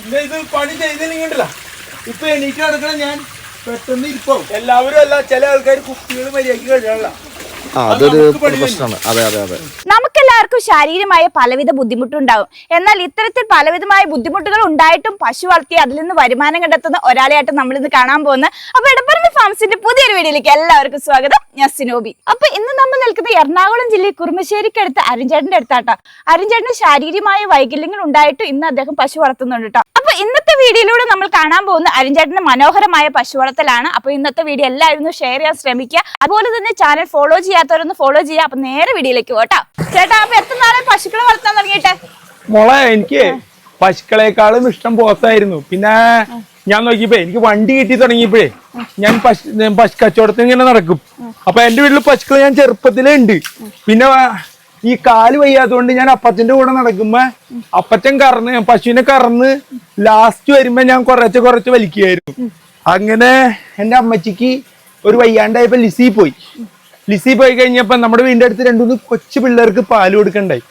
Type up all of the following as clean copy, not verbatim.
ഇത് പണി ചെയ്തില്ലെങ്കിണ്ടല്ല ഇപ്പൊ എണീറ്റ് നടക്കണ ഞാൻ പെട്ടെന്ന് ഇരിപ്പോ എല്ലാവരും അല്ല ചില ആൾക്കാർ കുട്ടികൾ മര്യാദക്ക് കഴിയാനുള്ള നമുക്കെല്ലാവർക്കും ശാരീരികമായ പലവിധ ബുദ്ധിമുട്ടുണ്ടാവും. എന്നാൽ ഇത്തരത്തിൽ പലവിധമായ ബുദ്ധിമുട്ടുകൾ ഉണ്ടായിട്ടും പശു വളർത്തി അതിൽ നിന്ന് വരുമാനം കണ്ടെത്തുന്ന ഒരാളെയായിട്ട് നമ്മൾ ഇന്ന് കാണാൻ പോകുന്നത്. അപ്പൊ എടപ്പറമ്പ് ഫാംസിന്റെ പുതിയൊരു വീഡിയോയിലേക്ക് എല്ലാവർക്കും സ്വാഗതം. ഞാൻ സിനോബി. അപ്പൊ ഇന്ന് നമ്മൾ നിൽക്കുന്നത് എറണാകുളം ജില്ലയിൽ കുറുമശ്ശേരിക്കടുത്ത് അരിഞ്ചേട്ടന്റെ അടുത്താട്ടോ. അരിഞ്ചേട്ടന് ശാരീരികമായ വൈകല്യങ്ങൾ ഉണ്ടായിട്ടും ഇന്ന് അദ്ദേഹം പശു വളർത്തുന്നുണ്ട് കേട്ടോ. അപ്പൊ ഇന്നത്തെ വീഡിയോയിലൂടെ നമ്മൾ കാണാൻ പോകുന്ന അരിഞ്ചേട്ടന്റെ മനോഹരമായ പശു വളർത്തലാണ്. അപ്പൊ ഇന്നത്തെ വീഡിയോ എല്ലാവരും ഷെയർ ചെയ്യാൻ ശ്രമിക്കുക. അതുപോലെ തന്നെ ചാനൽ ഫോളോ ചെയ്യാത്തവരൊന്ന് ഫോളോ ചെയ്യാം. അപ്പൊ നേരെ വീഡിയോയിലേക്ക് പോട്ടാ. ചേട്ടാ, അപ്പൊ എത്ര നാളെ പശുക്കളെ വളർത്താൻ തുടങ്ങിയിട്ട്? മോളെ, എനിക്ക് പശുക്കളെക്കാളും ഇഷ്ടം പോത്തായിരുന്നു. പിന്നെ ഞാൻ നോക്കിയപ്പോ എനിക്ക് വണ്ടി കിട്ടി തുടങ്ങിയപ്പോഴേ ഞാൻ പശു കച്ചവടത്തിന് ഇങ്ങനെ നടക്കും. അപ്പൊ എന്റെ വീട്ടില് പശുക്കൾ ഞാൻ ചെറുപ്പത്തിലേ ഉണ്ട്. പിന്നെ ഈ കാല് വയ്യാത്തതുകൊണ്ട് ഞാൻ അപ്പച്ചന്റെ കൂടെ നടക്കുമ്പോ അപ്പച്ചൻ പശുവിനെ കറന്ന് ലാസ്റ്റ് വരുമ്പോ ഞാൻ കുറച്ച് വലിക്കുകയായിരുന്നു. അങ്ങനെ എന്റെ അമ്മച്ചിക്ക് ഒരു വയ്യാണ്ടായപ്പോ ലിസി പോയി കഴിഞ്ഞപ്പോ നമ്മുടെ വീടിന്റെ അടുത്ത് 2-3 കൊച്ചു പിള്ളേർക്ക് പാല് കൊടുക്കണ്ടായി.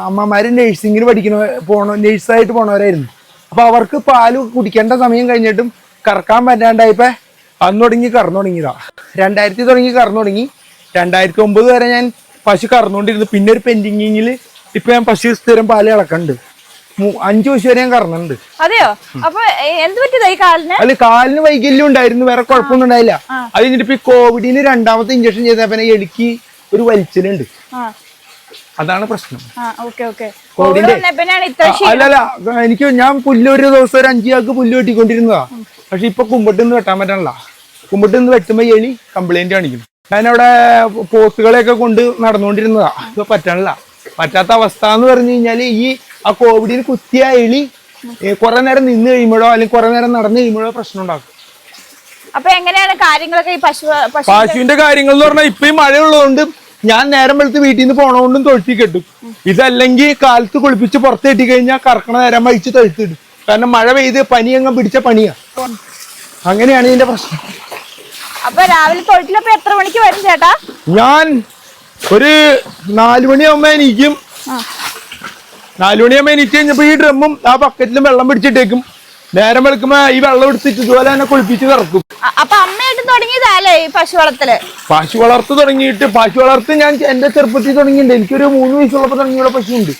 അമ്മമാര് നഴ്സിംഗിന് നഴ്സായിട്ട് പോണവരായിരുന്നു. അപ്പൊ അവർക്ക് പാല് കുടിക്കേണ്ട സമയം കഴിഞ്ഞിട്ടും കറക്കാൻ പറ്റാണ്ടായപ്പോ അന്ന് കറന്നു തുടങ്ങിയതാ. 2000 കറന്നു തുടങ്ങി. 2009 വരെ ഞാൻ പശു കറന്നുകൊണ്ടിരുന്നു. പിന്നെ ഒരു പെൻഡിങ്ങില് ഇപ്പൊ ഞാൻ പശു സ്ഥിരം പാല് ഇളക്കണ്ട്. 5 പശു വരെ ഞാൻ കറന്നുണ്ട്. അതെയോ? അപ്പൊ എന്ത് പറ്റിയതായി കാലിന്? അല്ല, കാലിന് വൈകല്യം ഉണ്ടായിരുന്നു, വേറെ കുഴപ്പമൊന്നും ഉണ്ടായില്ല. അത് കഴിഞ്ഞിട്ട് ഇപ്പൊ കോവിഡിന് 2ാമത്തെ ഇഞ്ചക്ഷൻ ചെയ്തപ്പോ എനിക്ക് ഒരു വലിച്ചിലുണ്ട്. അതാണ് പ്രശ്നം. അല്ലല്ല, ഞാൻ പുല്ല് ഒരു ദിവസം ഒരു 5 ചാക്ക് പുല്ല് വെട്ടിക്കൊണ്ടിരുന്നതാ. പക്ഷെ ഇപ്പൊ കുമ്പിട്ടിന്ന് വെട്ടാൻ പറ്റണല്ല. കുമ്പിട്ടിന്ന് വെട്ടുമ്പോ എലി കംപ്ലൈന്റ് കാണിക്കും. ഞാനവിടെ പോത്തുകളെയൊക്കെ കൊണ്ട് നടന്നുകൊണ്ടിരുന്നതാ. ഇപ്പൊ പറ്റാത്ത അവസ്ഥ എന്ന് പറഞ്ഞു കഴിഞ്ഞാല് ആ കോവിഡിന് കുത്തിയ എലി കുറെ നേരം നിന്ന് കഴിയുമ്പോഴോ അല്ലെങ്കിൽ കുറെ നേരം നടന്നു കഴിയുമ്പോഴോ പ്രശ്നം ഉണ്ടാക്കും. അപ്പൊ എങ്ങനെയാണ് കാര്യങ്ങളൊക്കെ ഈ പശുവിന്റെ കാര്യങ്ങൾ എന്ന് പറഞ്ഞാൽ ഇപ്പൊ ഈ മഴയുള്ളതുകൊണ്ട് ഞാൻ നേരം വെളുത്ത് വീട്ടിൽ നിന്ന് പോണോണ്ടും തൊഴുത്തി കെട്ടും. ഇതല്ലെങ്കിൽ കാലത്ത് കുളിപ്പിച്ച് പുറത്ത് കെട്ടി കഴിഞ്ഞാൽ കറക്കണ നേരം വഹിച്ച് തൊഴുത്തിടും. കാരണം മഴ പെയ്ത് പനിയങ്ങ് പിടിച്ച പണിയാ. അങ്ങനെയാണ് ഇതിന്റെ പ്രശ്നം. അപ്പൊ രാവിലെ തൊഴുത്തിലപ്പോ എത്ര മണിക്ക് വരും ചേട്ടാ? ഞാൻ ഒരു 4 മണിയാകുമ്പോ എനിക്കും. 4 മണിയാകുമ്പോ എനിക്ക് കഴിഞ്ഞപ്പോ ഈ ഡ്രമ്മും ആ ബക്കറ്റിലും വെള്ളം പിടിച്ചിട്ടേക്കും. നേരം വെളുക്കുമ്പോ ഈ വെള്ളം എടുത്തിട്ട് ഇതുപോലെ തന്നെ കുളിപ്പിച്ച് കിടക്കും. അപ്പൊ അമ്മയായിട്ട് തുടങ്ങിയതല്ലേ ഈ പശു വളർത്തല്? പശു വളർത്ത് ഞാൻ എന്റെ ചെറുപ്പത്തിൽ തുടങ്ങിയിട്ടുണ്ട്. എനിക്കൊരു 3 വയസ്സുള്ളപ്പോ തുടങ്ങിയുള്ള പശു ഉണ്ട്.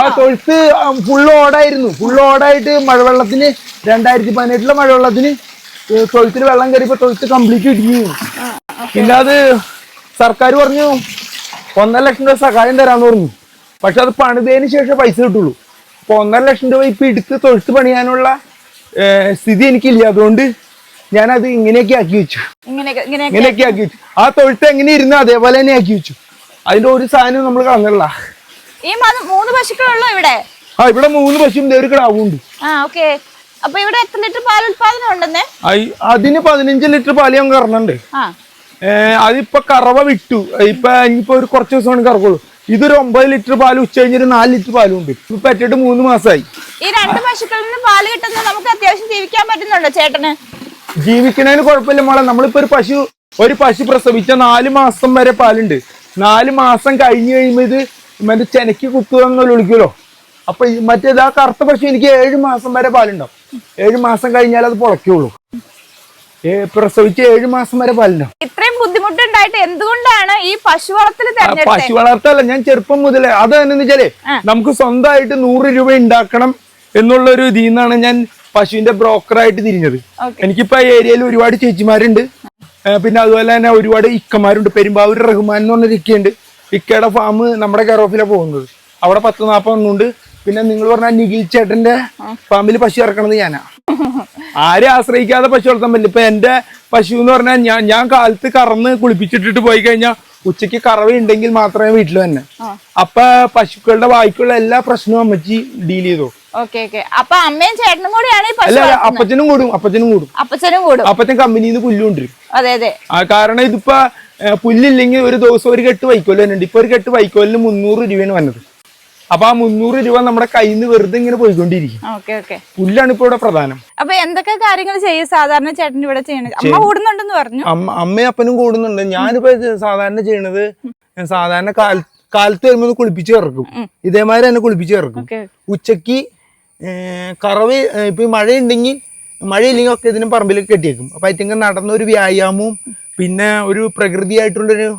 ആ തൊഴുത്ത് ഫുള്ള് ഓടായിട്ട് മഴവെള്ളത്തിന് 2018 മഴവെള്ളത്തിന് തൊഴുത്തിൽ വെള്ളം കയറിയപ്പോ തൊഴുത്ത് കംപ്ലീറ്റ് ഇടിഞ്ഞു. പിന്നെ അത് സർക്കാർ പറഞ്ഞു 1.5 ലക്ഷം രൂപ സഹായം തരാന്ന് പറഞ്ഞു. പക്ഷെ അത് പണിതതിന് ശേഷം പൈസ കിട്ടുള്ളൂ. അപ്പൊ 1.5 ലക്ഷം രൂപ ഇപ്പൊ എടുത്ത് തൊഴുത്ത് പണിയാനുള്ള സ്ഥിതി എനിക്കില്ല. അതുകൊണ്ട് ഞാനത് ഇങ്ങനെയൊക്കെ ആക്കി വെച്ചു. ആ തൊഴുത്ത് എങ്ങനെ ഇരുന്ന് അതേപോലെ തന്നെ ആക്കി വെച്ചു. അതിന്റെ ഒരു സാധനം നമ്മൾ കളഞ്ഞല്ല. ഈ 3 പശുക്കളുള്ളൂ ഇവിടെ? ഇവിടെ 3 പശുവും ഒരു കിടാവുണ്ട്. അപ്പൊ ഇവിടെ എത്ര ലിറ്റർ പാൽ ഉത്പാദനം ഉണ്ടെന്നേ? അതിന് 15 ലിറ്റർ പാല് ഞാൻ കറന്നുണ്ട്. അതിപ്പോ കറവ വിട്ടു. ഇനിയിപ്പോ ഒരു കുറച്ച് ദിവസമാണ് കറക്കുള്ളൂ. ഇതൊരു 9 ലിറ്റർ പാല് ഉച്ച കഴിഞ്ഞൊരു 4 ലിറ്റർ പാലും ഉണ്ട്. ഇപ്പൊ പറ്റിട്ട് 3 മാസമായി. ഈ 2 പശുക്കളിൽ നിന്ന് പാല് കിട്ടുന്ന നമുക്ക് അത്യാവശ്യം ജീവിക്കാൻ പറ്റുന്നുണ്ടോ ചേട്ടന്? ജീവിക്കണതിന് കുഴപ്പമില്ല മോളെ. നമ്മളിപ്പോ ഒരു പശു പ്രസവിച്ച 4 മാസം വരെ പാലുണ്ട്. 4 മാസം കഴിഞ്ഞ് കഴിയുമ്പോ ഇത് മറ്റേ ചെനക്ക് കുത്തുക എന്നൊരു വിളിക്കുമല്ലോ. അപ്പൊ മറ്റേത് ആ കറുത്ത പശു എനിക്ക് 7 മാസം വരെ പാലുണ്ടാവും. 7 മാസം കഴിഞ്ഞാൽ അത് പൊളയ്ക്കുള്ളൂ. പ്രസവിച്ച് 7 മാസം വരെ പാലുണ്ടാവും. ഇത്രയും ബുദ്ധിമുട്ടുണ്ടായിട്ട് എന്തുകൊണ്ടാണ് ഈ പശു വളർത്തൽ? പശു വളർത്തല്ല, ഞാൻ ചെറുപ്പം മുതലേ അത് തന്നെ വെച്ചാലേ നമുക്ക് സ്വന്തമായിട്ട് 100 രൂപ ഉണ്ടാക്കണം എന്നുള്ളൊരു ഇതിൽ നിന്നാണ് ഞാൻ പശുവിന്റെ ബ്രോക്കറായിട്ട് തിരിഞ്ഞത്. എനിക്കിപ്പോ ഏരിയയിൽ ഒരുപാട് ചേച്ചിമാരുണ്ട്. പിന്നെ അതുപോലെ തന്നെ ഒരുപാട് ഇക്കമാരുണ്ട്. പെരുമ്പാവൂർ റഹ്മാൻ എന്ന് പറഞ്ഞൊരു ഇക്കയുണ്ട്. ഇക്കയുടെ ഫാം നമ്മുടെ കെയർ ഓഫിലാണ് പോകുന്നത്. അവിടെ 10-40 ഉണ്ട്. പിന്നെ നിങ്ങൾ പറഞ്ഞ നിഖിൽ ചേട്ടന്റെ ഫാമിൽ പശു ഇറക്കണത് ഞാനാ. ആരെ ആശ്രയിക്കാതെ പശു വളർത്താൻ പറ്റില്ല. ഇപ്പൊ എന്റെ പശു എന്ന് പറഞ്ഞാൽ ഞാൻ കാലത്ത് കറന്ന് കുളിപ്പിച്ചിട്ടിട്ട് പോയി കഴിഞ്ഞാൽ ഉച്ചയ്ക്ക് കറവയുണ്ടെങ്കിൽ മാത്രമേ വീട്ടിൽ തന്നെ. അപ്പൊ പശുക്കളുടെ ബാക്കിയുള്ള എല്ലാ പ്രശ്നവും അമ്മച്ചി ഡീൽ ചെയ്തോ. അപ്പൊ അമ്മയും ചേട്ടനും കൂടിയാണ്? അല്ല, അപ്പച്ചനും കൂടും. അപ്പച്ചൻ കമ്പനിയിൽ നിന്ന് പുല്ല് കൊണ്ടിരും. കാരണം ഇതിപ്പോ പുല്ലില്ലെങ്കിൽ ഒരു ദിവസം ഒരു കെട്ട് വൈക്കോല് തന്നെ ഉണ്ട്. ഇപ്പൊ ഒരു കെട്ട് വൈക്കോലിന് 300 രൂപയാണ് വന്നത്. അപ്പൊ ആ 300 രൂപ നമ്മുടെ കയ്യിൽ നിന്ന് വെറുതെ ഇങ്ങനെ പോയിക്കൊണ്ടിരിക്കും. പുല്ലാണ് ഇപ്പൊ ഇവിടെ പ്രധാനം. അപ്പൊ എന്തൊക്കെ കാര്യങ്ങൾ ചെയ്യും സാധാരണ ചേട്ടൻ ഇവിടെ ചെയ്യണത്? അമ്മ കൂടുന്നുണ്ടെന്ന് പറഞ്ഞു. അമ്മയും അപ്പനും കൂടുന്നുണ്ട്. ഞാനിപ്പോ സാധാരണ ചെയ്യണത് സാധാരണ കാലത്ത് വരുമ്പോൾ ഒന്ന് കുളിപ്പിച്ച് ഇറക്കും. ഇതേമാതിരി തന്നെ കുളിപ്പിച്ച് ഇറക്കും. ഉച്ചക്ക് കറവ് ഇപ്പൊ മഴയുണ്ടെങ്കിൽ മഴയില്ലെങ്കിൽ ഒക്കെ ഇതിനും പറമ്പിലേക്ക് കെട്ടിയേക്കും. അപ്പൊ അതിന് നടന്നൊരു വ്യായാമവും പിന്നെ ഒരു പ്രകൃതിയായിട്ടുള്ളൊരു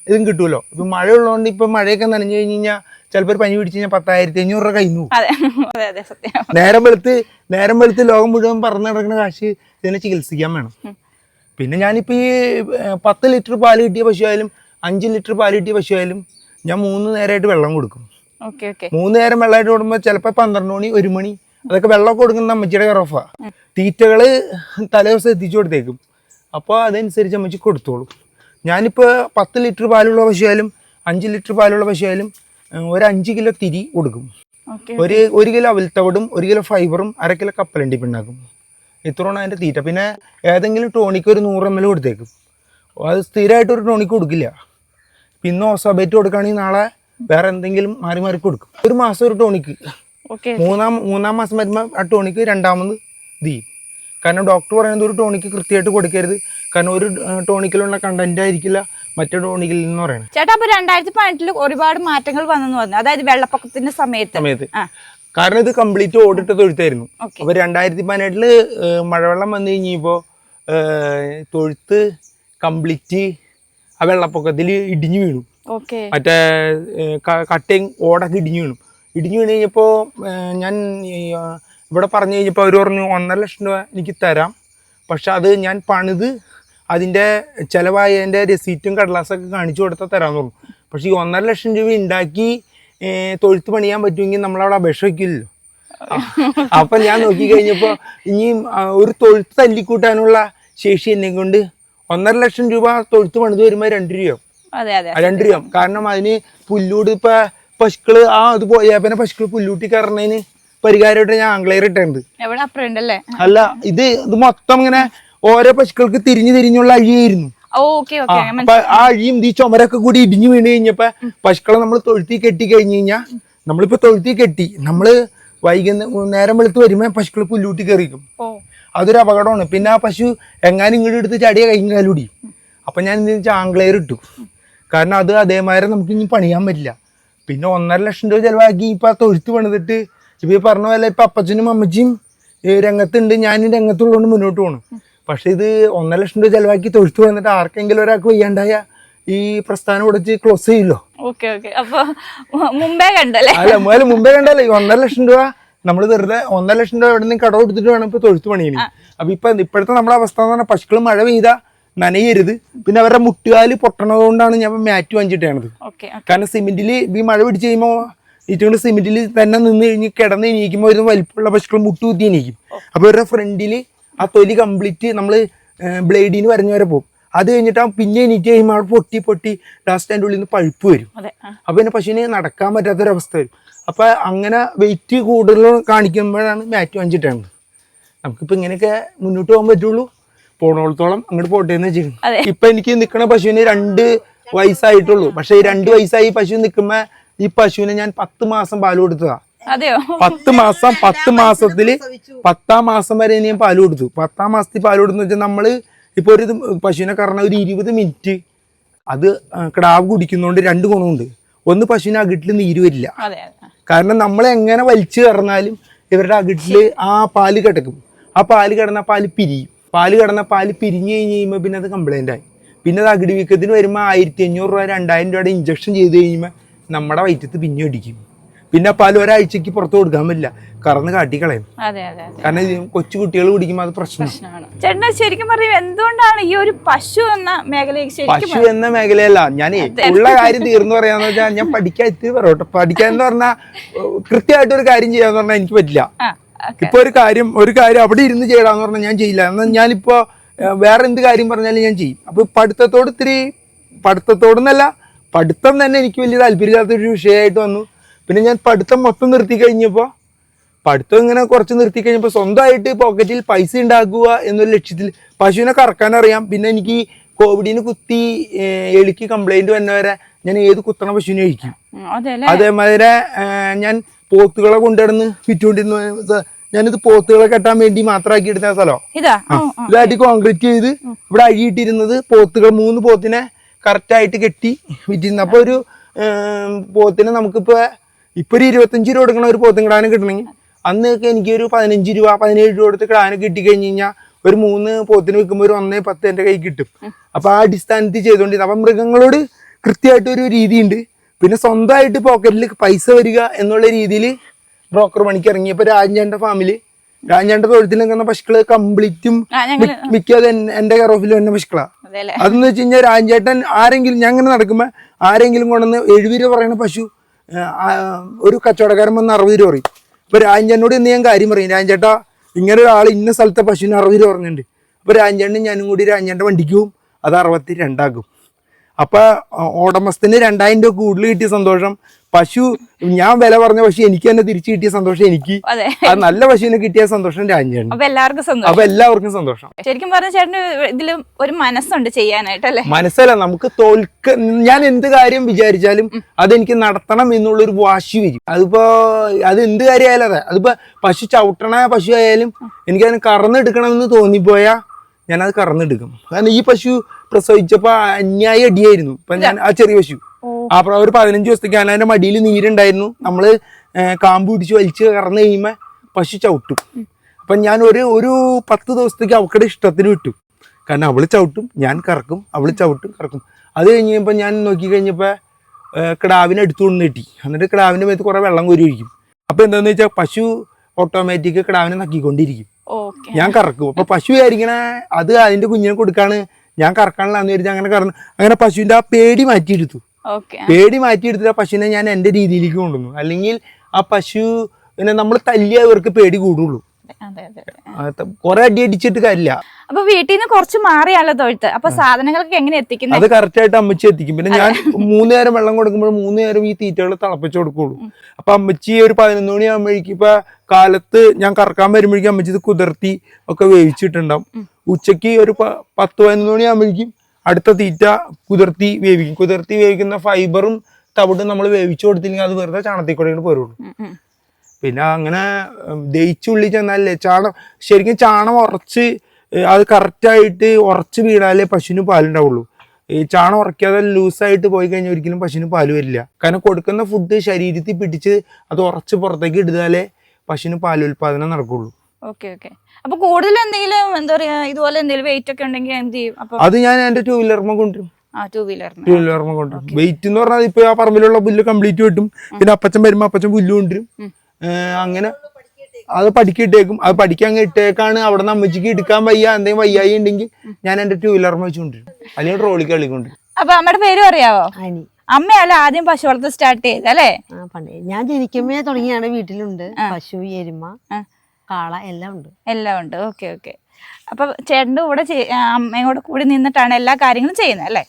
ഇതും കിട്ടുമല്ലോ. ഇപ്പൊ മഴ ഉള്ളതുകൊണ്ട് ഇപ്പൊ മഴയൊക്കെ നനഞ്ഞു കഴിഞ്ഞ് കഴിഞ്ഞാൽ ചിലപ്പോൾ ഒരു പനി പിടിച്ച് കഴിഞ്ഞാൽ 10,500 രൂപ കഴിഞ്ഞു. നേരം വെളുത്ത് ലോകം മുഴുവൻ പറന്ന് നടക്കുന്ന കാശ് ഇതിനെ ചികിത്സിക്കാൻ വേണം. പിന്നെ ഞാനിപ്പോ ഈ 10 ലിറ്റർ പാല് കിട്ടിയ പശുവായാലും 5 ലിറ്റർ പാല് കിട്ടിയ പശുവായാലും ഞാൻ 3 നേരമായിട്ട് വെള്ളം കൊടുക്കും. 3 നേരം വെള്ളമായിട്ട് കൊടുക്കുമ്പോൾ ചിലപ്പോൾ 12 മണി 1 മണി അതൊക്കെ വെള്ളമൊക്കെ കൊടുക്കുന്ന അമ്മച്ചിയുടെ കറഫാ. തീറ്റകള് തലേദിവസം എത്തിച്ചു കൊടുത്തേക്കും. അപ്പോൾ അതനുസരിച്ച് അമ്മച്ചി കൊടുത്തോളും. ഞാനിപ്പോൾ 10 ലിറ്റർ പാലുള്ള പശുവായാലും 5 ലിറ്റർ പാലുള്ള പശുവായാലും ഒരു 5 കിലോ തിരി കൊടുക്കും. ഒരു കിലോ അവൽത്തവിടും 1 കിലോ ഫൈബറും 1/2 കിലോ കപ്പലണ്ടി പിണ്ണാക്കും. ഇത്രയാണ് അതിൻ്റെ തീറ്റ. പിന്നെ ഏതെങ്കിലും ടോണിക്ക് ഒരു 100 ml കൊടുത്തേക്കും. അത് സ്ഥിരമായിട്ട് ഒരു ടോണിക്ക് കൊടുക്കില്ല. പിന്നെ ഓസോബേറ്റ് കൊടുക്കുകയാണെങ്കിൽ നാളെ വേറെ എന്തെങ്കിലും മാറി മാറി കൊടുക്കും. ഒരു മാസം ഒരു ടോണിക്ക്. മൂന്നാം മാസം വരുമ്പോൾ ആ ടോണിക്ക് രണ്ടാമത് ചെയ്യും. കാരണം ഡോക്ടർ പറയുന്നത് ഒരു ടോണിക്ക് കൃത്യമായിട്ട് കൊടുക്കരുത്. കാരണം ഒരു ടോണിക്കിലുള്ള കണ്ടന്റ് ആയിരിക്കില്ല മറ്റേ ടോണിക്കിൽ എന്ന് പറയുന്നത്. ചേട്ടാ, അപ്പൊ 2018 ഒരുപാട് മാറ്റങ്ങൾ വന്നെന്ന് പറഞ്ഞു. അതായത് വെള്ളപ്പൊക്കത്തിന്റെ സമയത്ത് കാരണം ഇത് കംപ്ലീറ്റ് ഓടിട്ട തൊഴുത്തായിരുന്നു. അപ്പൊ 2018 മഴവെള്ളം വന്നു കഴിഞ്ഞപ്പോ തൊഴുത്ത് കംപ്ലീറ്റ് ആ വെള്ളപ്പൊക്കത്തിൽ ഇടിഞ്ഞു വീണു. മറ്റേ കട്ടയും ഓടൊക്കെ ഇടിഞ്ഞു വീണു കഴിഞ്ഞപ്പോ ഞാൻ ഇവിടെ പറഞ്ഞു കഴിഞ്ഞപ്പോൾ അവർ പറഞ്ഞു 1.5 ലക്ഷം രൂപ എനിക്ക് തരാം, പക്ഷെ അത് ഞാൻ പണിത് അതിൻ്റെ ചിലവായതിൻ്റെ രസീറ്റും കടലാസൊക്കെ കാണിച്ചു കൊടുത്താൽ തരാമെന്ന് പറഞ്ഞു. പക്ഷെ ഈ 1.5 ലക്ഷം രൂപ ഉണ്ടാക്കി തൊഴുത്ത് പണിയാൻ പറ്റുമെങ്കിൽ നമ്മളവിടെ അപേക്ഷ വയ്ക്കില്ലല്ലോ. അപ്പൊ ഞാൻ നോക്കി കഴിഞ്ഞപ്പോൾ ഇനിയും ഒരു തൊഴുത്ത് തല്ലിക്കൂട്ടാനുള്ള ശേഷി എന്നെ കൊണ്ട് 1.5 ലക്ഷം രൂപ തൊഴുത്ത് പണിത് വരുമ്പോൾ 2 രൂപയാവും. 2 രൂപ. കാരണം അതിന് പുല്ലൂട് ഇപ്പൊ പശുക്കള് അത് പോയാ പിന്നെ പശുക്കൾ പുല്ലൂട്ടി കയറുന്നതിന് പരിഹാരമായിട്ട് ഞാൻ ആംഗ്ലേയർ ഇട്ടുണ്ട്. അല്ല, ഇത് മൊത്തം ഇങ്ങനെ ഓരോ പശുക്കൾക്ക് തിരിഞ്ഞുള്ള അഴിയായിരുന്നു. അപ്പൊ ആ അഴിയും ഈ ചുമരൊക്കെ കൂടി ഇടിഞ്ഞു വീണ് കഴിഞ്ഞപ്പോ പശുക്കളെ നമ്മൾ തൊഴുത്തി കെട്ടി കഴിഞ്ഞു കഴിഞ്ഞാൽ നമ്മളിപ്പോ തൊഴുത്തി കെട്ടി നമ്മള് നേരം വെളുത്ത് വരുമ്പോ പശുക്കൾ പുല്ലൂട്ടി കയറിക്കും. അതൊരു അപകടമാണ്. പിന്നെ ആ പശു എങ്ങാനും ഇങ്ങോട്ട് എടുത്ത് ചടിയ കൈയും കാലൂടി. അപ്പൊ ഞാൻ എന്ത് വെച്ചാൽ ആംഗ്ലേയർ ഇട്ടു. കാരണം അത് അതേമാതിരി നമുക്ക് ഇനി പണിയാൻ പറ്റില്ല. പിന്നെ 1.5 ലക്ഷം രൂപ ചെലവാക്കി ഇപ്പൊ തൊഴുത്ത് പണിതിട്ട് ഇപ്പൊ ഈ പറഞ്ഞ പോലെ ഇപ്പൊ അപ്പച്ചനും അമ്മച്ചിയും രംഗത്തുണ്ട്, ഞാനും രംഗത്തുള്ളതുകൊണ്ട് മുന്നോട്ട് പോകണം. പക്ഷെ ഇത് 1.5 ലക്ഷം രൂപ ചെലവാക്കി തൊഴുത്ത് വന്നിട്ട് ആർക്കെങ്കിലും ഒരാൾക്ക് വയ്യാണ്ടായ ഈ പ്രസ്ഥാനം ഉടച്ച് ക്ലോസ് ചെയ്യല്ലോ. അല്ല, മുമ്പേ കണ്ടല്ലേ 1.5 ലക്ഷം രൂപ നമ്മൾ വെറുതെ 1.5 ലക്ഷം രൂപ എവിടെ നിന്ന് കടം എടുത്തിട്ട് വേണം ഇപ്പൊ തൊഴുത്ത് പണിയണേ. അപ്പൊ ഇപ്പോഴത്തെ നമ്മുടെ അവസ്ഥ എന്ന് പറഞ്ഞാൽ പശുക്കൾ മഴ പെയ്താ നനയരുത്. പിന്നെ അവരുടെ മുട്ടുകാല് പൊട്ടണതുകൊണ്ടാണ് ഞാൻ മാറ്റ് വാങ്ങിച്ചിട്ടാണത്. കാരണം സിമെന്റിൽ ഈ മഴ പിടിച്ച് കഴിയുമ്പോൾ ഈറ്റുകൊണ്ട് സിമെന്റിൽ തന്നെ നിന്ന് കഴിഞ്ഞ് കിടന്ന് എണീക്കുമ്പോൾ ഒരു വലിപ്പമുള്ള പശുക്കൾ മുട്ടുകുത്തി എണീക്കും. അപ്പൊ ഇവരുടെ ഫ്രണ്ടിൽ ആ തൊലി കംപ്ലീറ്റ് നമ്മൾ ബ്ലേഡിന് വരഞ്ഞു വരെ പോകും. അത് കഴിഞ്ഞിട്ട് പിന്നെ എണീറ്റ് കഴിയുമ്പോൾ അവിടെ പൊട്ടി ലാസ്റ്റ് അതിൻ്റെ ഉള്ളിൽ നിന്ന് പഴുപ്പ് വരും. അപ്പൊ പിന്നെ പശുവിന് നടക്കാൻ പറ്റാത്തൊരവസ്ഥ വരും. അപ്പൊ അങ്ങനെ വെയിറ്റ് കൂടുതൽ കാണിക്കുമ്പോഴാണ് മാറ്റ് വാങ്ങിച്ചിട്ടാണ്. നമുക്കിപ്പോ ഇങ്ങനെയൊക്കെ മുന്നോട്ട് പോകാൻ പറ്റുള്ളൂ. പോണോളത്തോളം അങ്ങോട്ട് പോട്ടെ എന്ന് വെച്ചിട്ടുണ്ട്. ഇപ്പൊ എനിക്ക് നിൽക്കുന്ന പശുവിന് 2 വയസ്സായിട്ടുള്ളൂ. പക്ഷെ ഈ 2 വയസ്സായി പശു നിൽക്കുമ്പോ ഈ പശുവിനെ ഞാൻ 10 മാസം പാല് കൊടുത്തതാ. 10 മാസം 10 മാസത്തില് 10ാം മാസം വരെ ഞാൻ പാല് കൊടുത്തു. 10ാം മാസത്തിൽ പാല് കൊടുത്തു വെച്ചാൽ നമ്മള് ഇപ്പൊ ഒരു പശുവിനെ കറന്ന ഒരു 20 മിനിറ്റ് അത് കിടാവ് കുടിക്കുന്നോണ്ട് 2 ഗുണമുണ്ട്. ഒന്ന്, പശുവിന് അകിട്ടില് നീര് വരില്ല. കാരണം നമ്മൾ എങ്ങനെ വലിച്ചു കറന്നാലും ഇവരുടെ അകിട്ടില് ആ പാല് കിടക്കും. ആ പാല് കിടന്ന പാല് പിരിയും. പാല് പിരിഞ്ഞു കഴിഞ്ഞ് കഴിയുമ്പോൾ പിന്നെ അത് കംപ്ലൈന്റ് ആയി. പിന്നെ അത് അകിടി വീക്കത്തിന് വരുമ്പോൾ 1500 രൂപ 2000 രൂപയുടെ ഇഞ്ചക്ഷൻ ചെയ്ത് കഴിയുമ്പോൾ നമ്മുടെ വയറ്റത്ത് പിന്നെ അടിക്കും. പിന്നെ പാല് ഒരാഴ്ചക്ക് പുറത്ത് കൊടുക്കാൻ പറ്റില്ല, കറന്ന് കാട്ടിക്കളയും. കാരണം കൊച്ചു കുട്ടികൾ കുടിക്കുമ്പോൾ അത് പ്രശ്നമാണ്. ചേട്ടൻ ശരിക്കും പറയും എന്തുകൊണ്ടാണ് ഈ ഒരു പശു എന്ന മേഖലയല്ല ഞാൻ ഉള്ള കാര്യം തീർന്നു പറയാന്ന് വെച്ചാൽ ഞാൻ പഠിക്കാൻ ഇത്തിരി പറയട്ടെ. പഠിക്കാന്ന് പറഞ്ഞാൽ കൃത്യമായിട്ട് ഒരു കാര്യം ചെയ്യാന്ന് പറഞ്ഞാൽ എനിക്ക് പറ്റില്ല. ഇപ്പൊ ഒരു കാര്യം അവിടെ ഇരുന്ന് ചെയ്യടാന്ന് പറഞ്ഞാൽ ഞാൻ ചെയ്യില്ല. എന്നാൽ ഞാനിപ്പോ വേറെ എന്ത് കാര്യം പറഞ്ഞാലും ഞാൻ ചെയ്യും. അപ്പൊ പഠിത്തത്തോടൊന്നല്ല, പഠിത്തം തന്നെ എനിക്ക് വലിയ താല്പര്യമില്ലാത്തൊരു വിഷയമായിട്ട് വന്നു. പിന്നെ ഞാൻ പഠിത്തം മൊത്തം നിർത്തി കഴിഞ്ഞപ്പോൾ കുറച്ച് നിർത്തി കഴിഞ്ഞപ്പോൾ സ്വന്തമായിട്ട് പോക്കറ്റിൽ പൈസ ഉണ്ടാക്കുക എന്നൊരു ലക്ഷ്യത്തിൽ പശുവിനെ കറക്കാൻ അറിയാം. പിന്നെ എനിക്ക് കോവിഡിന് കുത്തി എലിക്ക് കംപ്ലൈന്റ് വന്നവരെ ഞാൻ ഏത് കുത്തണ പശുവിനെ കഴിക്കും. അതേമാതിരി ഞാൻ പോത്തുകളെ കൊണ്ടുവന്ന് വിറ്റുകൊണ്ടിരുന്നു. ഞാനിത് പോത്തുകളെ കെട്ടാൻ വേണ്ടി മാത്രമാക്കി എടുത്ത സ്ഥലം ഇതായിട്ട് കോൺക്രീറ്റ് ചെയ്ത് ഇവിടെ അഴിയിട്ടിരുന്നത് പോത്തുകൾ 3 പോത്തിനെ കറക്റ്റ് ആയിട്ട് കെട്ടി വിറ്റിരുന്നു. അപ്പൊ ഒരു പോത്തിനെ നമുക്കിപ്പോ ഒരു 25 രൂപ കൊടുക്കണ ഒരു പോത്തും കിടാനെ കിട്ടണമെങ്കിൽ അന്നൊക്കെ എനിക്ക് ഒരു 15 രൂപ 17 രൂപ കൊടുത്ത് കിടാനെ കിട്ടിക്കഴിഞ്ഞ് കഴിഞ്ഞാൽ ഒരു 3 പോത്തിന് വിൽക്കുമ്പോൾ ഒരു 1.10 എൻ്റെ കൈ കിട്ടും. അപ്പൊ ആ അടിസ്ഥാനത്തിൽ ചെയ്തുകൊണ്ടിരുന്നത്. അപ്പൊ മൃഗങ്ങളോട് കൃത്യമായിട്ട് ഒരു രീതിയുണ്ട്. പിന്നെ സ്വന്തമായിട്ട് പോക്കറ്റിൽ പൈസ വരിക എന്നുള്ള രീതിയിൽ ബ്രോക്കർ പണിക്ക് ഇറങ്ങിയപ്പോൾ രാജന്റെ ഫാമില് രാജന്റെ തൊഴുത്തിൽ നിൽക്കുന്ന പശുക്കള് കംപ്ലീറ്റും മിക്കത് എന്റെ കെയർ ഓഫിൽ തന്നെ പശുക്കളാ. അതെന്ന് വെച്ച് കഴിഞ്ഞാൽ രാജേട്ടൻ ആരെങ്കിലും ഞാൻ ഇങ്ങനെ നടക്കുമ്പോ ആരെങ്കിലും കൊണ്ടുവന്ന് 70 രൂപ പറയുന്ന പശു ഒരു കച്ചവടക്കാരൻ വന്ന് 60 രൂപ പറയും. അപ്പൊ രാജേട്ടനോട് ഇന്ന് ഞാൻ കാര്യം പറയും, രാജേട്ടാ ഇങ്ങനെ ഒരാൾ ഇന്ന സ്ഥലത്തെ പശുവിന് 60 രൂപ പറഞ്ഞിട്ടുണ്ട്. അപ്പൊ രാജേട്ടനും ഞാനും കൂടി രാജേട്ടന്റെ വണ്ടിക്ക് പോവും, അത് 62 ആക്കും. അപ്പൊ ഉടമസ്ഥന് 2000 രൂപ കൂടുതൽ കിട്ടിയ സന്തോഷം, പശു ഞാൻ വില പറഞ്ഞ പശു എനിക്ക് തന്നെ തിരിച്ചു കിട്ടിയ സന്തോഷം എനിക്ക്, അത് നല്ല പശുവിനെ കിട്ടിയ സന്തോഷം രാജേട്ടൻ. അപ്പൊ എല്ലാവർക്കും സന്തോഷം. ശരിക്കും പറഞ്ഞ ചേട്ടന് ഇതില് ഒരു മനസ്സുണ്ട് ചെയ്യാനായിട്ടല്ലേ? മനസ്സല്ല, നമുക്ക് ഞാൻ എന്ത് കാര്യം വിചാരിച്ചാലും അതെനിക്ക് നടത്തണം എന്നുള്ളൊരു വാശി വരും. അത് എന്ത് കാര്യമായാലും അതെ, അതിപ്പോ പശു ചവിട്ടണ പശു ആയാലും എനിക്കതിന് കറന്നെടുക്കണമെന്ന് തോന്നിപ്പോയാ ഞാനത് കറന്നെടുക്കും. കാരണം ഈ പശു പ്രസവിച്ചപ്പോ അന്യായ അടിയായിരുന്നു. ഇപ്പൊ ഞാൻ ആ ചെറിയ പശു ഒരു 15 ദിവസത്തേക്ക് അതിന്റെ മടിയിൽ നീരുണ്ടായിരുന്നു. നമ്മള് കാമ്പ് പിടിച്ച് വലിച്ച് കറന്നു കഴിയുമ്പോ പശു ചവിട്ടും. അപ്പൊ ഞാൻ ഒരു 10 ദിവസത്തേക്ക് അവക്കടെ ഇഷ്ടത്തിന് വിട്ടു. കാരണം അവള് ചവിട്ടും, ഞാൻ കറക്കും, അവള് ചവിട്ടും കറക്കും. അത് കഴിഞ്ഞപ്പോ ഞാൻ നോക്കി കഴിഞ്ഞപ്പോ കിടാവിനെ എടുത്തുകൊണ്ട് കിട്ടി. എന്നിട്ട് കിടാവിന്റെ മേത്ത് കുറെ വെള്ളം കോരി ഒഴിക്കും. അപ്പൊ എന്താന്ന് വെച്ചാൽ പശു ഓട്ടോമാറ്റിക് കിടാവിനെ നക്കിക്കൊണ്ടിരിക്കും. ഞാൻ കറക്കും. അപ്പൊ പശു വിചാരിക്കണ അത് അതിന്റെ കുഞ്ഞിനെ കൊടുക്കാണ്, ഞാൻ കറക്കാനുള്ളതെന്ന് വിചാരിച്ചാൽ അങ്ങനെ പശുവിന്റെ ആ പേടി മാറ്റിയെടുത്തു. ആ പശുവിനെ ഞാൻ എന്റെ രീതിയിലേക്ക് കൊണ്ടുവന്നു. അല്ലെങ്കിൽ ആ പശു നമ്മൾ തല്ലിയ ഇവർക്ക് പേടി കൂടുള്ളൂ. കൊറേ അടി അടിച്ചിട്ട് കാര്യമില്ല. അപ്പൊ വീട്ടിൽ നിന്ന് കുറച്ച് മാറിയാണല്ലോ തൊഴുത്ത്. അപ്പൊ സാധനങ്ങളൊക്കെ എങ്ങനെ എത്തിക്കുന്നത്? അത് കറക്റ്റ് ആയിട്ട് അമ്മച്ചി എത്തിക്കും. പിന്നെ ഞാൻ 3 നേരം വെള്ളം കൊടുക്കുമ്പോൾ 3 നേരം ഈ തീറ്റകൾ തിളപ്പിച്ചു കൊടുക്കുള്ളൂ. അപ്പൊ അമ്മച്ചി ഒരു 11 മണിയാകുമ്പോഴേക്കും ഇപ്പൊ കാലത്ത് ഞാൻ കറക്കാൻ വരുമ്പോഴേക്കും അമ്മച്ചി ഇത് കുതിർത്തി ഒക്കെ വേവിച്ചിട്ടുണ്ടാവും. ഉച്ചക്ക് ഒരു 10-11 മണിയാകുമ്പോഴേക്കും അടുത്ത തീറ്റ കുതിർത്തി വേവിക്കും. കുതിർത്തി വേവിക്കുന്ന ഫൈബറും തവിടും നമ്മൾ വേവിച്ചു കൊടുത്തില്ലെങ്കിൽ അത് വെറുതെ ചാണകത്തിക്കൂടെ പോരുള്ളൂ. പിന്നെ അങ്ങനെ ദഹിച്ചുള്ളി ചെന്നാലേ ശരിക്കും ചാണം ഉറച്ച് അത് കറക്റ്റായിട്ട് ഉറച്ച് വീണാലേ പശുവിന് പാലുണ്ടാവുള്ളൂ. ഈ ചാണം ഉറക്കാതെ ലൂസായിട്ട് പോയി കഴിഞ്ഞാൽ ഒരിക്കലും പശുവിന് പാല് വരില്ല. കാരണം കൊടുക്കുന്ന ഫുഡ് ശരീരത്തിൽ പിടിച്ച് അത് ഉറച്ച് പുറത്തേക്ക് ഇടുതാലേ പശുവിന് പാലുൽപാദനം നടക്കുള്ളൂ. അപ്പൊ കൂടുതൽ എന്തെങ്കിലും എന്താ പറയാ ഇതുപോലെ എന്തെങ്കിലും വെയിറ്റ് ഒക്കെ ഉണ്ടെങ്കിൽ എന്ത് ചെയ്യും? അത് ഞാൻ എന്റെ 2 വീലർമ കൊണ്ടുവരും. 2 വീലർമ കൊണ്ടുവരും. വെയിറ്റ് എന്ന് പറഞ്ഞാൽ ഇപ്പൊ ആ പറമ്പിലുള്ള പുല്ല് കംപ്ലീറ്റ് കിട്ടും. പിന്നെ അപ്പച്ചൻ വരുമ്പോ അപ്പച്ചൻ പുല്ല് കൊണ്ടുവരും. അങ്ങനെ അത് പഠിക്കിട്ടേക്കും. അത് പഠിക്കാൻ ഇട്ടേക്കാണ്. അവിടെ നിന്ന് അമ്മച്ചിക്ക് എടുക്കാൻ വയ്യ, എന്തെങ്കിലും വയ്യായി ഉണ്ടെങ്കിൽ ഞാൻ എന്റെ 2 വീലർമ വെച്ചുകൊണ്ടിരും, അല്ലെങ്കിൽ ട്രോളിക്ക് കളിക്കൊണ്ടിരും. അപ്പൊ അമ്മയുടെ പേര് അറിയാവോ? അമ്മയല്ല ആദ്യം പശു വളർത്ത് സ്റ്റാർട്ട് ചെയ്തല്ലേ? ഞാൻ ജനിക്കുമ്പേ തുടങ്ങിയാണ്. വീട്ടിലുണ്ട് പശു, എരുമ, കാള എല്ലാം ഉണ്ട്. ഓക്കെ. അപ്പൊ ചേട്ടന്റെ കൂടെ അമ്മയോട് കൂടി നിന്നിട്ടാണ് എല്ലാ കാര്യങ്ങളും ചെയ്യുന്നത് അല്ലേ?